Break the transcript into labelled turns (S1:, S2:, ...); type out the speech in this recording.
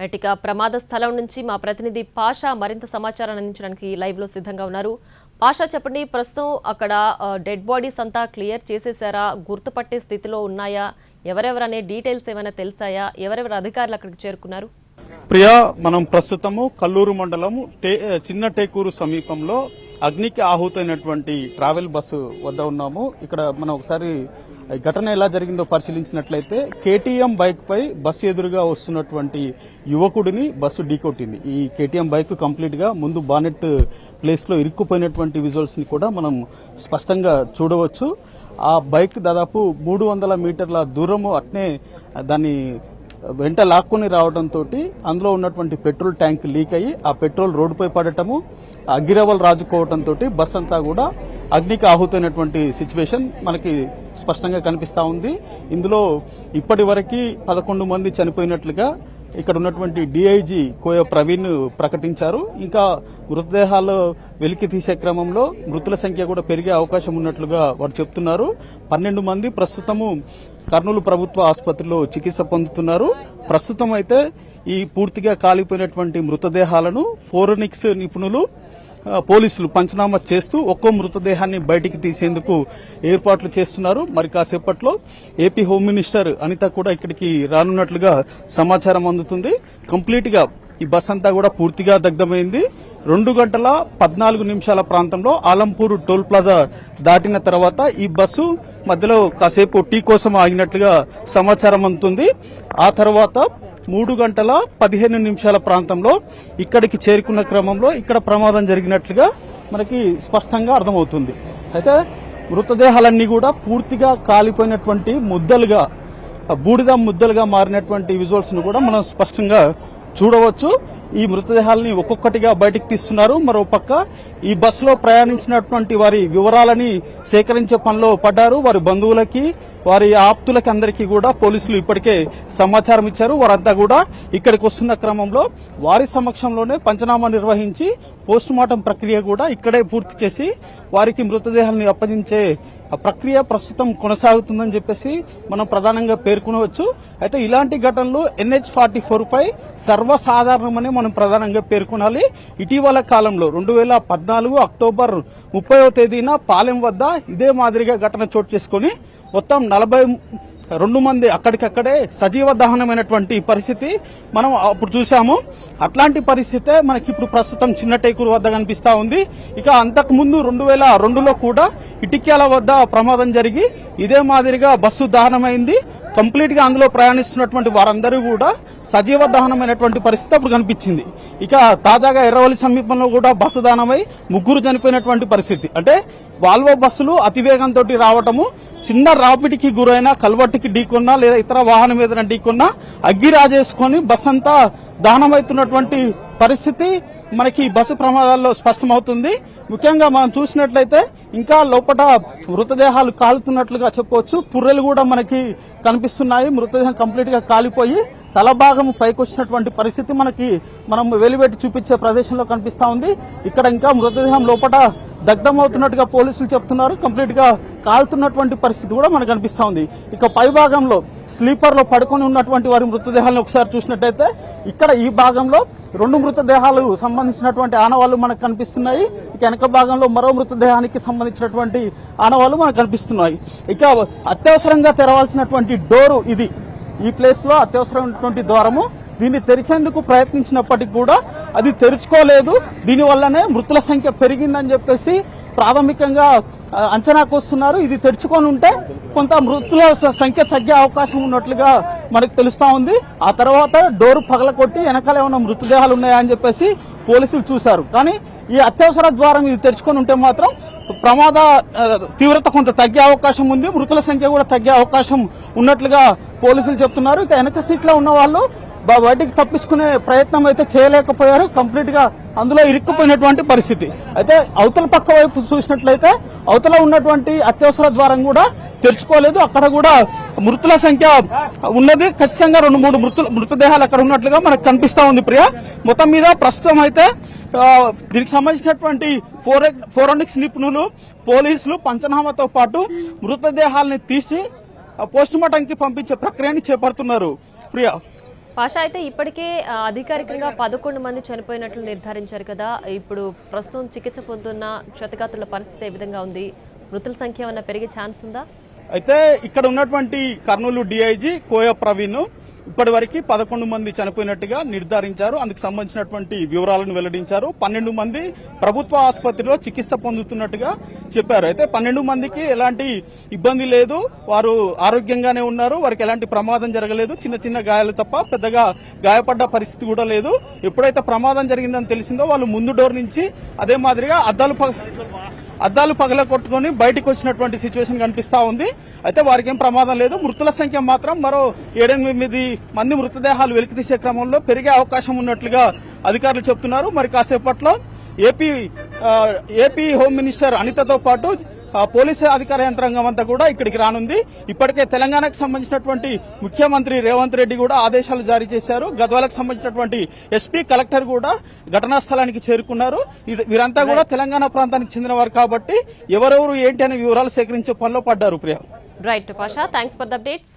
S1: ఇక ప్రమాద స్థలం నుంచి మా ప్రతినిధి పాషా మరింత సమాచారాన్ని అందించడానికి లైవ్ లో సిద్ధంగా ఉన్నారు. పాషా, చెప్పండి, ప్రస్తుతం అక్కడ డెడ్ బాడీస్ అంతా క్లియర్ చేసేసారా? గుర్తుపట్టే స్థితిలో ఉన్నాయా? ఎవరెవరనే డీటెయిల్స్ ఏమైనా తెలిసాయా? ఎవరెవరు అధికారులు అక్కడికి చేరుకున్నారు?
S2: ప్రియా, మనం ప్రస్తుతము కల్లూరు మండలం చిన్న టేకూరు సమీపంలో అగ్నికి ఆహుతైనటువంటి ట్రావెల్ బస్సు వద్ద ఉన్నాము. ఇక్కడ మనం ఒకసారి ఘటన ఎలా జరిగిందో పరిశీలించినట్లయితే కేటీఎం బైక్ పై బస్సు ఎదురుగా వస్తున్నటువంటి యువకుడిని బస్సు ఢీకొట్టింది. ఈ కేటీఎం బైక్ కంప్లీట్ గా ముందు బానెట్ ప్లేస్ లో ఇరుక్కుపోయినటువంటి విజువల్స్ ని కూడా మనం స్పష్టంగా చూడవచ్చు. ఆ బైక్ దాదాపు 300 మీటర్ల దూరము అట్నే దాన్ని వెంట లాక్కుని రావడంతో అందులో ఉన్నటువంటి పెట్రోల్ ట్యాంక్ లీక్ అయ్యి ఆ పెట్రోల్ రోడ్డుపై పడటము, అగ్గిరవలు రాజుకోవడంతో బస్ అంతా కూడా అగ్నికి ఆహుతైనటువంటి సిచ్యువేషన్ మనకి స్పష్టంగా కనిపిస్తా ఉంది. ఇందులో ఇప్పటి వరకు 11 మంది చనిపోయినట్లుగా ఇక్కడ ఉన్నటువంటి డీఐజీ కోయ ప్రవీణ్ ప్రకటించారు. ఇంకా మృతదేహాలు వెలికి తీసే క్రమంలో మృతుల సంఖ్య కూడా పెరిగే అవకాశం ఉన్నట్లుగా వారు చెప్తున్నారు. 12 మంది ప్రస్తుతము కర్నూలు ప్రభుత్వ ఆసుపత్రిలో చికిత్స పొందుతున్నారు. ప్రస్తుతం అయితే ఈ పూర్తిగా కాలిపోయినటువంటి మృతదేహాలను ఫోరెనిక్స్ నిపుణులు పోలీసులు పంచనామా చేస్తూ ఒక్కో మృతదేహాన్ని బయటికి తీసేందుకు ఏర్పాట్లు చేస్తున్నారు. మరి కాసేపట్లో ఏపీ హోమ్ మినిస్టర్ అనిత కూడా ఇక్కడికి రానున్నట్లుగా సమాచారం అందుతుంది. కంప్లీట్ గా ఈ బస్ అంతా కూడా పూర్తిగా దగ్ధమైంది. 2 గంటల 14 నిమిషాల ప్రాంతంలో ఆలంపూర్ టోల్ ప్లాజా దాటిన తర్వాత ఈ బస్సు మధ్యలో కాసేపు టీ కోసం ఆగినట్లుగా సమాచారం అందుతుంది. ఆ తర్వాత 3 గంటల 15 నిమిషాల ప్రాంతంలో ఇక్కడికి చేరుకున్న క్రమంలో ఇక్కడ ప్రమాదం జరిగినట్లుగా మనకి స్పష్టంగా అర్థమవుతుంది. అయితే మృతదేహాలన్నీ కూడా పూర్తిగా కాలిపోయినటువంటి ముద్దలుగా, బూడిద ముద్దలుగా మారినటువంటి విజువల్స్ ను కూడా మనం స్పష్టంగా చూడవచ్చు. ఈ మృతదేహాలని ఒక్కొక్కటిగా బయటికి తీస్తున్నారు. మరో పక్క ఈ బస్సులో ప్రయాణించినటువంటి వారి వివరాలని సేకరించే పనిలో పడ్డారు. వారి బంధువులకి, వారి ఆప్తులకి అందరికీ కూడా పోలీసులు ఇప్పటికే సమాచారం ఇచ్చారు. వారంతా కూడా ఇక్కడికి వస్తున్న క్రమంలో వారి సమక్షంలోనే పంచనామా నిర్వహించి పోస్టుమార్టం ప్రక్రియ కూడా ఇక్కడే పూర్తి చేసి వారికి మృతదేహాలను అప్పగించే ప్రక్రియ ప్రస్తుతం కొనసాగుతుందని చెప్పేసి మనం ప్రధానంగా పేర్కొనవచ్చు. అయితే ఇలాంటి ఘటనలు NH-44 పై సర్వసాధారణమని మనం ప్రధానంగా పేర్కొనాలి. ఇటీవల కాలంలో 2014 అక్టోబర్ 30వ తేదీన పాలెం వద్ద ఇదే మాదిరిగా ఘటన చోటు చేసుకుని మొత్తం 42 మంది అక్కడికక్కడే సజీవ దహనమైనటువంటి పరిస్థితి మనం అప్పుడు చూసాము. అట్లాంటి పరిస్థితే మనకి ఇప్పుడు ప్రస్తుతం చిన్న టేకూరు వద్ద కనిపిస్తా ఉంది. ఇక అంతకుముందు 2002లో కూడా ఇటిక్యాల వద్ద ప్రమాదం జరిగి ఇదే మాదిరిగా బస్సు దహనమైంది. కంప్లీట్ గా అందులో ప్రయాణిస్తున్నటువంటి వారందరూ కూడా సజీవ దహనమైనటువంటి పరిస్థితి అప్పుడు కనిపించింది. ఇక తాజాగా ఎర్రవల్లి సమీపంలో కూడా బస్సు దహనమై 3 చనిపోయినటువంటి పరిస్థితి. అంటే వాల్వో బస్సులు అతివేగంతో రావటము, చిన్న రాపిడికి గురైన కల్వర్టుకి ఢీకొన్నా లేదా ఇతర వాహనం ఏదైనా ఢీకొన్నా అగ్గి రాజేసుకుని బస్ అంతా దహనమవుతున్నటువంటి పరిస్థితి మనకి బస్సు ప్రమాదాల్లో స్పష్టమవుతుంది. ముఖ్యంగా మనం చూసినట్లయితే ఇంకా లోపల మృతదేహాలు కాలుతున్నట్లుగా చెప్పవచ్చు. పుర్రెలు కూడా మనకి కనిపిస్తున్నాయి. మృతదేహం కంప్లీట్ గా కాలిపోయి తల భాగం పైకి వచ్చినటువంటి పరిస్థితి మనకి మనం వెలివేటి చూపించే ప్రదేశంలో కనిపిస్తా ఉంది. ఇక్కడ ఇంకా మృతదేహం లోపల దగ్ధమవుతున్నట్టుగా పోలీసులు చెప్తున్నారు. కంప్లీట్ గా కాలుతున్నటువంటి పరిస్థితి కూడా మనకు కనిపిస్తా ఉంది. ఇక పై భాగంలో స్లీపర్ లో పడుకొని ఉన్నటువంటి వారి మృతదేహాలను ఒకసారి చూసినట్టయితే ఇక్కడ ఈ భాగంలో 2 మృతదేహాలు సంబంధించినటువంటి ఆనవాళ్లు మనకు కనిపిస్తున్నాయి. ఇక వెనక భాగంలో మరో మృతదేహానికి సంబంధించినటువంటి ఆనవాళ్లు మనకు కనిపిస్తున్నాయి. ఇక అత్యవసరంగా తెరవాల్సినటువంటి డోరు ఇది. ఈ ప్లేస్ లో అత్యవసరమైనటువంటి ద్వారము, దీన్ని తెరిచేందుకు ప్రయత్నించినప్పటికీ కూడా అది తెరుచుకోలేదు. దీనివల్లనే మృతుల సంఖ్య పెరిగిందని చెప్పేసి ప్రాథమికంగా అంచనాకు వస్తున్నారు. ఇది తెరుచుకొని ఉంటే కొంత మృతుల సంఖ్య తగ్గే అవకాశం ఉన్నట్లుగా మనకు తెలుస్తా ఉంది. ఆ తర్వాత డోరు పగలకొట్టి వెనకాల ఏమైనా మృతదేహాలు ఉన్నాయా అని చెప్పేసి పోలీసులు చూశారు. కానీ ఈ అత్యవసర ద్వారం ఇది తెరుచుకొని ఉంటే మాత్రం ప్రమాద తీవ్రత కొంత తగ్గే అవకాశం ఉంది. మృతుల సంఖ్య కూడా తగ్గే అవకాశం ఉన్నట్లుగా పోలీసులు చెప్తున్నారు. ఇక వెనక సీట్లో ఉన్న వాళ్ళు బయటికి తప్పించుకునే ప్రయత్నం అయితే చేయలేకపోయారు. కంప్లీట్ గా అందులో ఇరుక్కుపోయినటువంటి పరిస్థితి. అయితే అవతల పక్క వైపు చూసినట్లయితే అవతల ఉన్నటువంటి అత్యవసర ద్వారం కూడా తెరుచుకోలేదు. అక్కడ కూడా మృతుల సంఖ్య ఉన్నది. ఖచ్చితంగా 2-3 మృతదేహాలు అక్కడ ఉన్నట్లుగా మనకు కనిపిస్తా ఉంది. ప్రియా, మొత్తం మీద ప్రస్తుతం అయితే దీనికి సంబంధించినటువంటి ఫోరెన్సిక్స్ నిపుణులు, పోలీసులు పంచనామాతో పాటు మృతదేహాలని తీసి పోస్టుమార్టంకి పంపించే ప్రక్రియని చేపడుతున్నారు. ప్రియా.
S1: పాషా, అయితే ఇప్పటికే అధికారికంగా 11 మంది చనిపోయినట్లు నిర్ధారించారు కదా. ఇప్పుడు ప్రస్తుతం చికిత్స పొందుతున్న క్షతగాత్రుల పరిస్థితి ఏ విధంగా ఉంది? మృతుల సంఖ్య ఏమైనా పెరిగే ఛాన్స్ ఉందా?
S2: అయితే ఇక్కడ ఉన్నటువంటి కర్నూలు డిఐజీ కోయ ప్రవీణ్ ఇప్పటి వరకు 11 మంది చనిపోయినట్టుగా నిర్ధారించారు. అందుకు సంబంధించినటువంటి వివరాలను వెల్లడించారు. 12 మంది ప్రభుత్వ ఆసుపత్రిలో చికిత్స పొందుతున్నట్టుగా చెప్పారు. అయితే 12 మందికి ఎలాంటి ఇబ్బంది లేదు, వారు ఆరోగ్యంగానే ఉన్నారు, వారికి ఎలాంటి ప్రమాదం జరగలేదు, చిన్న చిన్న గాయాలు తప్ప పెద్దగా గాయపడ్డ పరిస్థితి కూడా లేదు. ఎప్పుడైతే ప్రమాదం జరిగిందని తెలిసిందో వాళ్ళు ముందు డోర్ నుంచి అదే మాదిరిగా అద్దాలు పగల కొట్టుకుని బయటకు వచ్చినటువంటి సిచ్యువేషన్ కనిపిస్తా ఉంది. అయితే వారికి ఏం ప్రమాదం లేదు. మృతుల సంఖ్య మాత్రం మరో 7-8 మంది మృతదేహాలు వెలికితీసే క్రమంలో పెరిగే అవకాశం ఉన్నట్లుగా అధికారులు చెబుతున్నారు. మరి కాసేపట్లో ఏపీ హోమ్ మినిస్టర్ అనితతో పాటు పోలీసు అధికార యంత్రాంగం అంతా కూడా ఇక్కడికి రానుంది. ఇప్పటికే తెలంగాణకు సంబంధించినటువంటి ముఖ్యమంత్రి రేవంత్ రెడ్డి కూడా ఆదేశాలు జారీ చేశారు. గద్వాలకు సంబంధించినటువంటి ఎస్పీ కలెక్టర్ కూడా ఘటనా స్థలానికి చేరుకున్నారు. వీరంతా కూడా తెలంగాణ ప్రాంతానికి చెందినవారు కాబట్టి ఎవరెవరు ఏంటి అనే వివరాలు సేకరించే పనిలో పడ్డారు. Priya.
S1: Right Pasha, thanks for the updates.